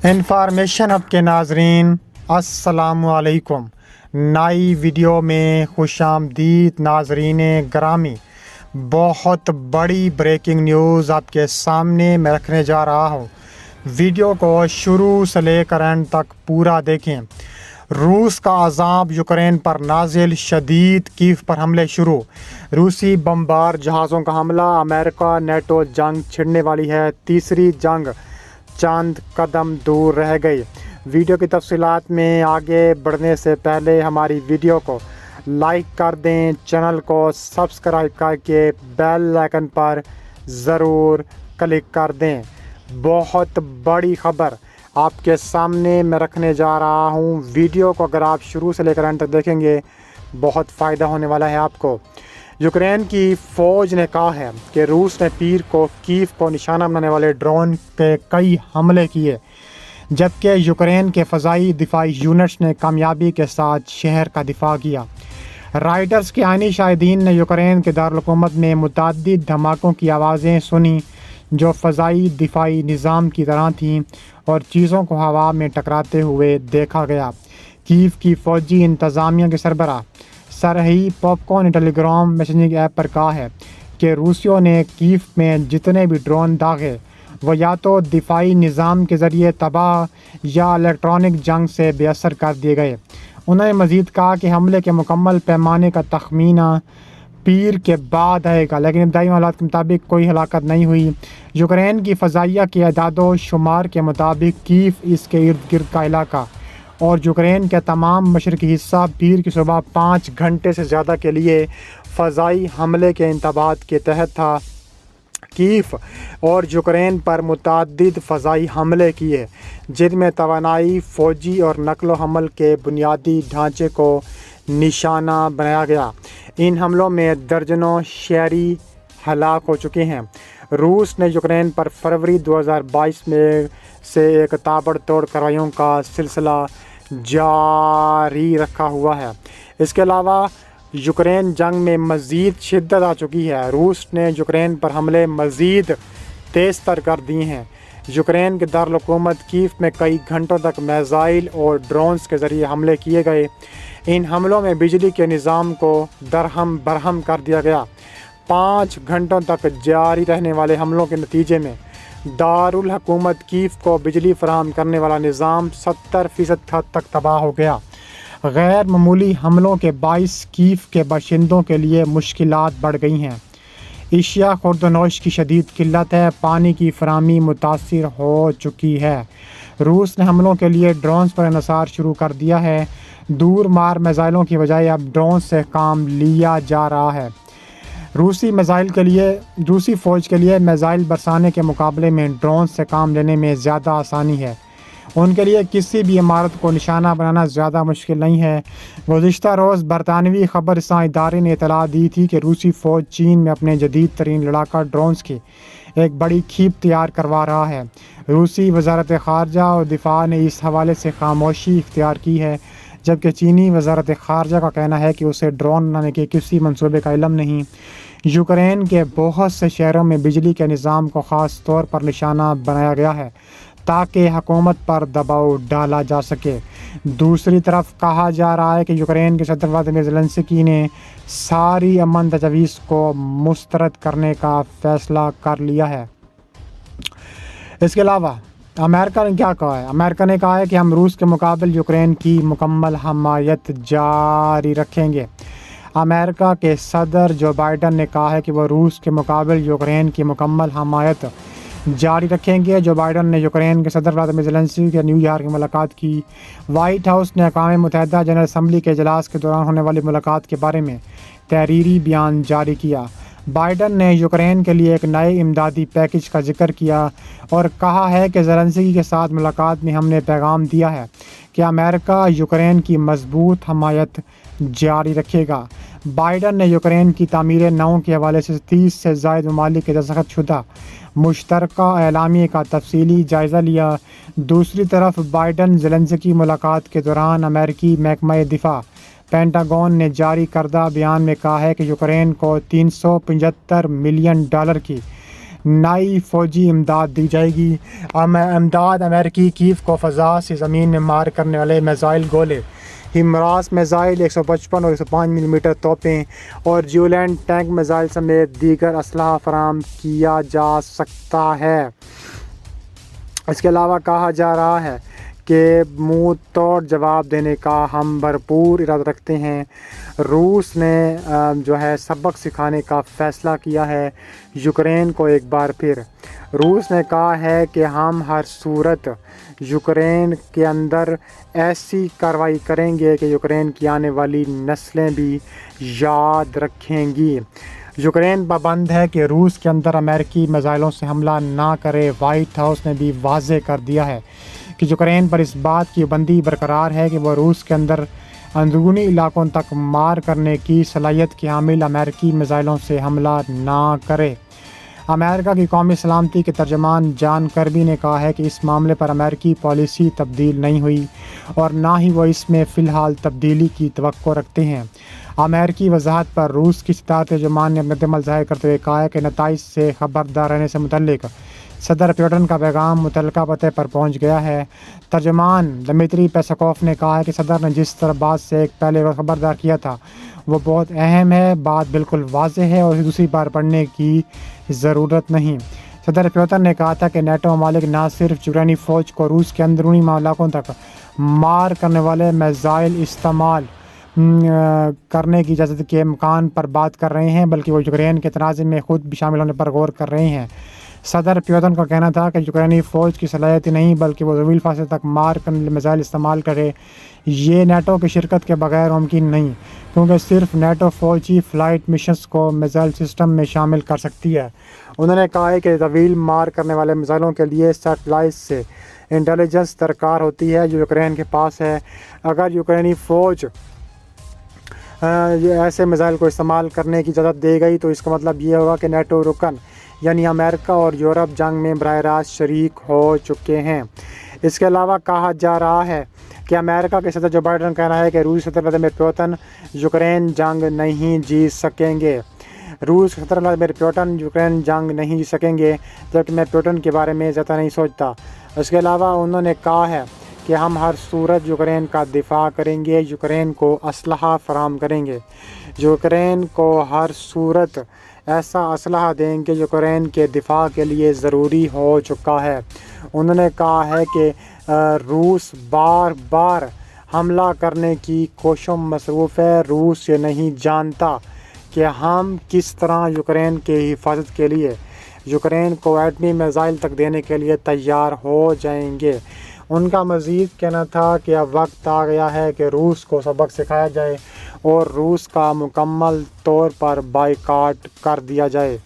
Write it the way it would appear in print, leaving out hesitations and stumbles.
Information اب کے ناظرین السلام علیکم۔ نئی ویڈیو میں خوش آمدید ناظرین گرامی۔ بہت بڑی بریکنگ نیوز آپ کے سامنے میں رکھنے جا رہا ہوں۔ ویڈیو کو شروع سے لے کر اینڈ تک پورا دیکھیں۔ روس کا عذاب یوکرین پر نازل، شدید کیف پر حملے شروع۔ روسی بمبار جہازوں کا حملہ، امریکہ نیٹو جنگ چھڑنے والی ہے، تیسری جنگ چند قدم دور رہ گئی۔ ویڈیو کی تفصیلات میں آگے بڑھنے سے پہلے ہماری ویڈیو کو لائک کر دیں، چینل کو سبسکرائب کر کے بیل آئیکن پر ضرور کلک کر دیں۔ بہت بڑی خبر آپ کے سامنے میں رکھنے جا رہا ہوں۔ ویڈیو کو اگر آپ شروع سے لے کر اینڈ تک دیکھیں گے بہت فائدہ ہونے والا ہے آپ کو۔ یوکرین کی فوج نے کہا ہے کہ روس نے پیر کو کیف کو نشانہ بنانے والے ڈرون کے کئی حملے کیے، جبکہ یوکرین کے فضائی دفاعی یونٹس نے کامیابی کے ساتھ شہر کا دفاع کیا۔ رائٹرز کے آئینی شاہدین نے یوکرین کے دارالحکومت میں متعدد دھماکوں کی آوازیں سنیں جو فضائی دفاعی نظام کی طرح تھیں اور چیزوں کو ہوا میں ٹکراتے ہوئے دیکھا گیا۔ کیف کی فوجی انتظامیہ کے سربراہ سرہی پوپکو نے ٹیلی گرام میسنجنگ ایپ پر کہا ہے کہ روسیوں نے کیف میں جتنے بھی ڈرون داغے وہ یا تو دفاعی نظام کے ذریعے تباہ یا الیکٹرانک جنگ سے بے اثر کر دیے گئے۔ انہوں نے مزید کہا کہ حملے کے مکمل پیمانے کا تخمینہ پیر کے بعد آئے گا، لیکن ابتدائی معلومات کے مطابق کوئی ہلاکت نہیں ہوئی۔ یوکرین کی فضائیہ کے اعداد و شمار کے مطابق کیف اس کے ارد گرد کا علاقہ اور یوکرین کا تمام مشرقی حصہ پیر کی صبح 5 گھنٹے سے زیادہ کے لیے فضائی حملے کے انتباہات کے تحت تھا۔ کیف اور یوکرین پر متعدد فضائی حملے کیے جن میں توانائی، فوجی اور نقل و حمل کے بنیادی ڈھانچے کو نشانہ بنایا گیا۔ ان حملوں میں درجنوں شہری ہلاک ہو چکے ہیں۔ روس نے یوکرین پر فروری 2022 میں سے ایک تابڑ توڑ کارروائیوں کا سلسلہ جاری رکھا ہوا ہے۔ اس کے علاوہ یوکرین جنگ میں مزید شدت آ چکی ہے۔ روس نے یوکرین پر حملے مزید تیز تر کر دیے ہیں۔ یوکرین کے دارالحکومت کیف میں کئی گھنٹوں تک میزائل اور ڈرونز کے ذریعے حملے کیے گئے۔ ان حملوں میں بجلی کے نظام کو درہم برہم کر دیا گیا۔ 5 گھنٹوں تک جاری رہنے والے حملوں کے نتیجے میں دارالحکومت کیف کو بجلی فراہم کرنے والا نظام 70% حد تک تباہ ہو گیا۔ غیر معمولی حملوں کے باعث کیف کے باشندوں کے لیے مشکلات بڑھ گئی ہیں۔ اشیاء خورد و نوش کی شدید قلت ہے، پانی کی فراہمی متاثر ہو چکی ہے۔ روس نے حملوں کے لیے ڈرونز پر انحصار شروع کر دیا ہے۔ دور مار میزائلوں کی بجائے اب ڈرونز سے کام لیا جا رہا ہے۔ روسی فوج کے لیے میزائل برسانے کے مقابلے میں ڈرون سے کام لینے میں زیادہ آسانی ہے۔ ان کے لیے کسی بھی عمارت کو نشانہ بنانا زیادہ مشکل نہیں ہے۔ گزشتہ روز برطانوی خبر رساں ادارے نے اطلاع دی تھی کہ روسی فوج چین میں اپنے جدید ترین لڑاکا ڈرونز کی ایک بڑی کھیپ تیار کروا رہا ہے۔ روسی وزارت خارجہ اور دفاع نے اس حوالے سے خاموشی اختیار کی ہے، جبکہ چینی وزارت خارجہ کا کہنا ہے کہ اسے ڈرون بنانے کے کسی منصوبے کا علم نہیں۔ یوکرین کے بہت سے شہروں میں بجلی کے نظام کو خاص طور پر نشانہ بنایا گیا ہے تاکہ حکومت پر دباؤ ڈالا جا سکے۔ دوسری طرف کہا جا رہا ہے کہ یوکرین کے صدر ولادیمیر زیلنسکی نے ساری امن تجاویز کو مسترد کرنے کا فیصلہ کر لیا ہے۔ اس کے علاوہ امریکہ نے کیا کہا ہے؟ امریکہ نے کہا ہے کہ ہم روس کے مقابل یوکرین کی مکمل حمایت جاری رکھیں گے۔ امریکہ کے صدر جو بائیڈن نے کہا ہے کہ وہ روس کے مقابل یوکرین کی مکمل حمایت جاری رکھیں گے۔ جو بائیڈن نے یوکرین کے صدر ولادیمیر زیلنسکی کے نیو یارک میں ملاقات کی۔ وائٹ ہاؤس نے اقوام متحدہ جنرل اسمبلی کے اجلاس کے دوران ہونے والی ملاقات کے بارے میں تحریری بیان جاری کیا۔ بائیڈن نے یوکرین کے لیے ایک نئے امدادی پیکیج کا ذکر کیا اور کہا ہے کہ زیلنسکی کے ساتھ ملاقات میں ہم نے پیغام دیا ہے کہ امریکہ یوکرین کی مضبوط حمایت جاری رکھے گا۔ بائیڈن نے یوکرین کی تعمیر نو کے حوالے سے 30 سے زائد ممالک کے دستخط شدہ مشترکہ اعلامیے کا تفصیلی جائزہ لیا۔ دوسری طرف بائیڈن زیلنسکی ملاقات کے دوران امریکی محکمہ دفاع پینٹاگون نے جاری کردہ بیان میں کہا ہے کہ یوکرین کو $375 ملین کی نئی فوجی امداد دی جائے گی۔ امداد امریکی کیف کو فضا سے زمین میں مار کرنے والے میزائل گولے، ہیمراس میزائل 155 اور 105 ملی میٹر توپیں اور جیولینڈ ٹینک میزائل سمیت دیگر اسلحہ فراہم کیا جا سکتا ہے۔ اس کے علاوہ کہا جا رہا ہے کہ منہ توڑ جواب دینے کا ہم بھرپور ارادہ رکھتے ہیں۔ روس نے سبق سکھانے کا فیصلہ کیا ہے یوکرین کو۔ ایک بار پھر روس نے کہا ہے کہ ہم ہر صورت یوکرین کے اندر ایسی کارروائی کریں گے کہ یوکرین کی آنے والی نسلیں بھی یاد رکھیں گی۔ یوکرین پابند ہے کہ روس کے اندر امریکی میزائلوں سے حملہ نہ کرے۔ وائٹ ہاؤس نے بھی واضح کر دیا ہے کہ یوکرین پر اس بات کی پابندی برقرار ہے کہ وہ روس کے اندر اندرونی علاقوں تک مار کرنے کی صلاحیت کے حامل امریکی میزائلوں سے حملہ نہ کرے۔ امریکہ کی قومی سلامتی کے ترجمان جان کربی نے کہا ہے کہ اس معاملے پر امریکی پالیسی تبدیل نہیں ہوئی اور نہ ہی وہ اس میں فی الحال تبدیلی کی توقع رکھتے ہیں۔ امریکی وضاحت پر روس کی صدارت ترجمان نے رد عمل ظاہر کرتے ہوئے کہا ہے کہ نتائج سے خبردار رہنے سے متعلق صدر پیوٹن کا پیغام متعلقہ پتے پر پہنچ گیا ہے۔ ترجمان دمیتری پیسکوف نے کہا ہے کہ صدر نے جس طرح بات سے ایک پہلے خبردار کیا تھا وہ بہت اہم ہے، بات بالکل واضح ہے اور اسے دوسری بار پڑھنے کی ضرورت نہیں۔ صدر پیوٹن نے کہا تھا کہ نیٹو ممالک نہ صرف یوکرینی فوج کو روس کے اندرونی علاقوں تک مار کرنے والے میزائل استعمال کرنے کی اجازت کے امکان پر بات کر رہے ہیں بلکہ وہ یوکرین کے تنازع میں خود بھی شامل ہونے پر غور کر رہے ہیں۔ صدر پیوٹن کا کہنا تھا کہ یوکرینی فوج کی صلاحیت نہیں بلکہ وہ طویل فاصلے تک مار کرنے والے میزائل استعمال کرے۔ یہ نیٹو کی شرکت کے بغیر ممکن نہیں کیونکہ صرف نیٹو فوجی فلائٹ مشنز کو میزائل سسٹم میں شامل کر سکتی ہے۔ انہوں نے کہا ہے کہ طویل مار کرنے والے میزائلوں کے لیے سیٹلائٹ سے انٹیلیجنس درکار ہوتی ہے جو یوکرین کے پاس ہے۔ اگر یوکرینی فوج ایسے میزائل کو استعمال کرنے کی اجازت دے گئی تو اس کا مطلب یہ ہوگا کہ نیٹو رکن یعنی امریکہ اور یورپ جنگ میں براہ راست شریک ہو چکے ہیں۔ اس کے علاوہ کہا جا رہا ہے کہ امریکہ کے صدر جو بائیڈن کا کہنا ہے کہ روسی صدر ولادیمیر پوتن یوکرین جنگ نہیں جیت سکیں گے۔ روس کے صدر ولادیمیر پوتن یوکرین جنگ نہیں جیت سکیں گے جبکہ میں پوتن کے بارے میں زیادہ نہیں سوچتا۔ اس کے علاوہ انہوں نے کہا ہے کہ ہم ہر صورت یوکرین کا دفاع کریں گے، یوکرین کو اسلحہ فراہم کریں گے، یوکرین کو ہر صورت ایسا اسلحہ دیں گے یوکرین کے دفاع کے لیے ضروری ہو چکا ہے۔ انہوں نے کہا ہے کہ روس بار بار حملہ کرنے کی کوششوں میں مصروف ہے۔ روس یہ نہیں جانتا کہ ہم کس طرح یوکرین کے حفاظت کے لیے یوکرین کو ایٹمی میزائل تک دینے کے لیے تیار ہو جائیں گے۔ ان کا مزید کہنا تھا کہ اب وقت آ گیا ہے کہ روس کو سبق سکھایا جائے اور روس کا مکمل طور پر بائیکاٹ کر دیا جائے۔